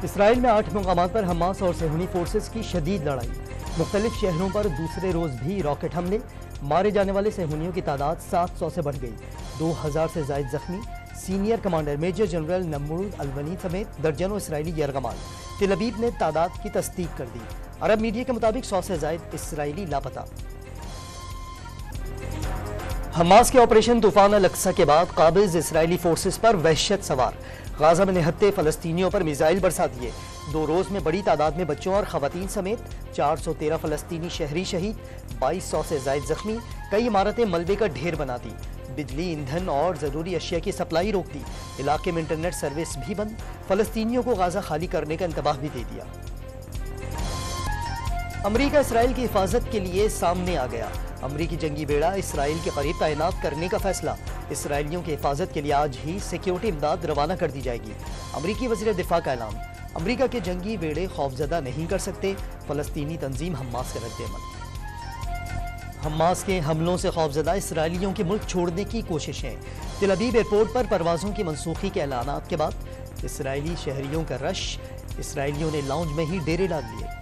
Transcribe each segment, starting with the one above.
اسرائیل میں 8 مقامات پر حماس اور صہیونی فورسز کی شدید لڑائی، مختلف شہروں پر دوسرے روز بھی راکٹ حملے، مارے جانے والے صہیونیوں کی تعداد 700 سے بڑھ گئی، 2000 سے زائد زخمی، سینئر کمانڈر میجر جنرل نمرود الونی سمیت درجنوں اسرائیلی یرغمال۔ تل ابیب نے تعداد کی تصدیق کر دی، عرب میڈیا کے مطابق 100 سے زائد اسرائیلی لاپتہ۔ حماس کے آپریشن طوفان الاقصی کے بعد قابض اسرائیلی فورسز پر وحشت سوار، غازہ میں نہتے فلسطینیوں پر میزائل برسا دیے، 2 روز میں بڑی تعداد میں بچوں اور خواتین سمیت 413 فلسطینی شہری شہید، 2200 سے زائد زخمی، کئی عمارتیں ملبے کا ڈھیر بنا دی، بجلی، ایندھن اور ضروری اشیاء کی سپلائی روک دی، علاقے میں انٹرنیٹ سروس بھی بند، فلسطینیوں کو غازہ خالی کرنے کا انتباہ بھی دے دیا۔ امریکہ اسرائیل کی حفاظت کے لیے سامنے آ گیا، امریکی جنگی بیڑا اسرائیل کے قریب تعینات کرنے کا فیصلہ، اسرائیلیوں کی حفاظت کے لیے آج ہی سیکیورٹی امداد روانہ کر دی جائے گی، امریکی وزیر دفاع کا اعلان، امریکہ کے جنگی بیڑے خوفزدہ نہیں کر سکتے، فلسطینی تنظیم حماس کا رد عمل۔ حماس کے حملوں سے خوفزدہ اسرائیلیوں کے ملک چھوڑنے کی کوششیں، تل ابیب ایئرپورٹ پر پروازوں کی منسوخی کے اعلانات کے بعد اسرائیلی شہریوں کا رش، اسرائیلیوں نے لاؤنج میں ہی ڈیرے ڈال لیے۔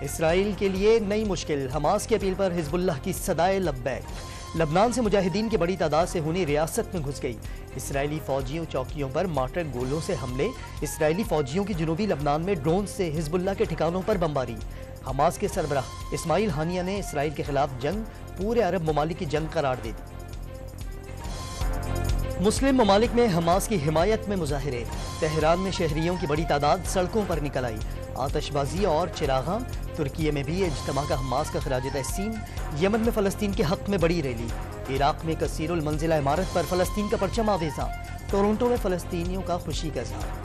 اسرائیل کے لیے نئی مشکل، حماس کی اپیل پر حزب اللہ کی صدائے لبیک، لبنان سے مجاہدین کی بڑی تعداد صہیونی ریاست میں گھس گئی، اسرائیلی فوجیوں چوکیوں پر مارٹر گولوں سے حملے، اسرائیلی فوجیوں کی جنوبی لبنان میں ڈرون سے حزب اللہ کے ٹھکانوں پر بمباری، حماس کے سربراہ اسماعیل ہانیہ نے اسرائیل کے خلاف جنگ پورے عرب ممالک کی جنگ قرار دے دی۔ مسلم ممالک میں حماس کی حمایت میں مظاہرے، تہران میں شہریوں کی بڑی تعداد سڑکوں پر نکل آئی، آتش بازی اور چراغاں، ترکیے میں بھی اجتماع کا حماس کا خراج تحسین، یمن میں فلسطین کے حق میں بڑی ریلی، عراق میں کثیر المنزلہ عمارت پر فلسطین کا پرچم آویزاں، ٹورنٹو میں فلسطینیوں کا خوشی کا اظہار۔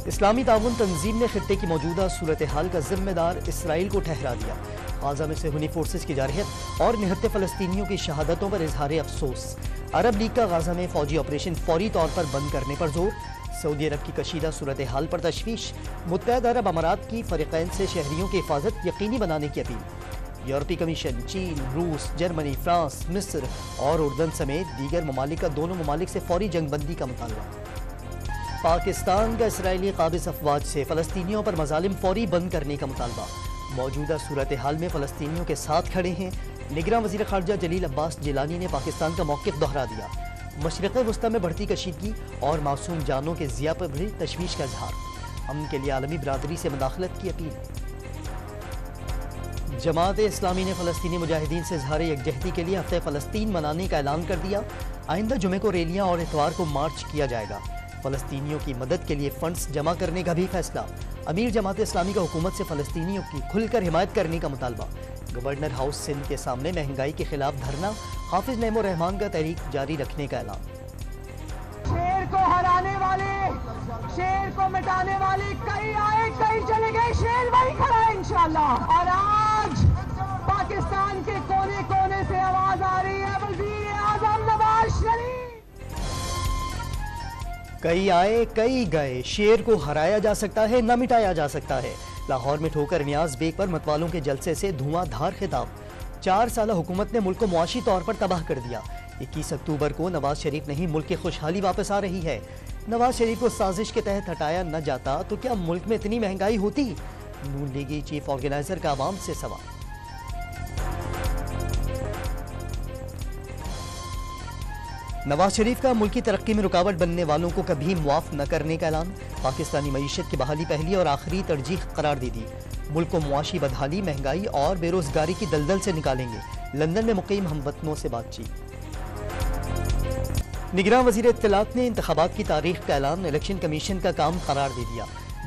اسلامی تعاون تنظیم نے خطے کی موجودہ صورتحال کا ذمہ دار اسرائیل کو ٹھہرا دیا، غازہ میں صہیونی فورسز کی جارحیت اور نہتے فلسطینیوں کی شہادتوں پر اظہار افسوس، عرب لیگ کا غازہ میں فوجی آپریشن فوری طور پر بند کرنے پر زور، سعودی عرب کی کشیدہ صورتحال پر تشویش، متحدہ عرب امارات کی فریقین سے شہریوں کی حفاظت یقینی بنانے کی اپیل، یورپی کمیشن، چین، روس، جرمنی، فرانس، مصر اور اردن سمیت دیگر ممالک کا دونوں ممالک سے فوری جنگ بندی کا مطالبہ۔ پاکستان کا اسرائیلی قابض افواج سے فلسطینیوں پر مظالم فوری بند کرنے کا مطالبہ، موجودہ صورتحال میں فلسطینیوں کے ساتھ کھڑے ہیں، نگراں وزیر خارجہ جلیل عباس جیلانی نے پاکستان کا موقف دہرا دیا، مشرق وسطی میں بڑھتی کشیدگی اور معصوم جانوں کے ضیاع پر بھی تشویش کا اظہار، امن کے لیے عالمی برادری سے مداخلت کی اپیل۔ جماعت اسلامی نے فلسطینی مجاہدین سے اظہار یکجہتی کے لیے ہفتہ فلسطین منانے کا اعلان کر دیا، آئندہ جمعے کو ریلیاں اور اتوار کو مارچ کیا جائے گا، فلسطینیوں کی مدد کے لیے فنڈز جمع کرنے کا بھی فیصلہ، امیر جماعت اسلامی کا حکومت سے فلسطینیوں کی کھل کر حمایت کرنے کا مطالبہ، گورنر ہاؤس سندھ کے سامنے مہنگائی کے خلاف دھرنا، حافظ نعیم الرحمان کا تحریک جاری رکھنے کا اعلان۔ شیر کو ہرانے والے، شیر کو مٹانے والے کئی آئے کئی چلے گئے، شیر وہی کھڑا ہے انشاءاللہ، اور آج پاکستان کے کونے کونے سے آواز آ رہی ہے وزیر اعظم نواز شریف۔ کئی آئے کئی گئے، شیر کو ہرایا جا سکتا ہے نہ مٹایا جا سکتا ہے، لاہور میں ٹھوکر نیاز بیگ پر متوالوں کے جلسے سے دھواں دھار خطاب، 4 سالہ حکومت نے ملک کو معاشی طور پر تباہ کر دیا، 21 اکتوبر کو نواز شریف نہیں ملک کی خوشحالی واپس آ رہی ہے، نواز شریف کو سازش کے تحت ہٹایا نہ جاتا تو کیا ملک میں اتنی مہنگائی ہوتی؟ نون لیگی چیف آرگنائزر کا عوام سے سوال۔ نواز شریف کا ملکی ترقی میں رکاوٹ بننے والوں کو کبھی معاف نہ کرنے کا اعلان، پاکستانی معیشت کی بحالی پہلی اور آخری ترجیح قرار دے دی، ملک کو معاشی بدحالی، مہنگائی اور بے روزگاری کی دلدل سے نکالیں گے، لندن میں مقیم ہم وطنوں سے بات چیت۔ نگراں وزیر اطلاعات نے انتخابات کی تاریخ کا اعلان، الیکشن کمیشن کا کام قرار دے دیا،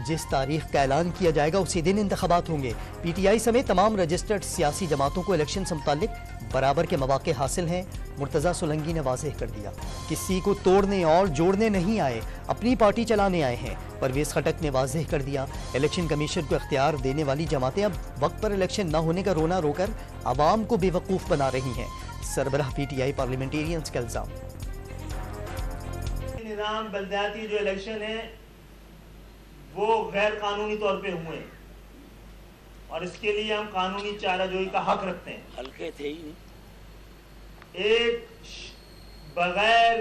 جس تاریخ کا اعلان کیا جائے گا اسی دن انتخابات ہوں گے، پی ٹی آئی سمیت تمام رجسٹرڈ سیاسی جماعتوں کو الیکشن سے متعلق برابر کے مواقع حاصل ہیں، مرتضیٰ سولنگی نے واضح کر دیا، کسی کو توڑنے اور جوڑنے نہیں آئے، اپنی پارٹی چلانے آئے ہیں، پرویز خٹک نے واضح کر دیا، الیکشن کمیشن کو اختیار دینے والی جماعتیں اب وقت پر الیکشن نہ ہونے کا رونا رو کر عوام کو بے وقوف بنا رہی ہیں، سربراہ پی ٹی آئی پارلیمنٹیرینز کا الزام۔ نظام بلدیاتی جو الیکشن ہے وہ غیر قانونی طور پہ ہوئے ہیں اور اس کے لیے ہم قانونی چارہ جوئی کا حق رکھتے ہیں، ہلکے تھے ہی ایک بغیر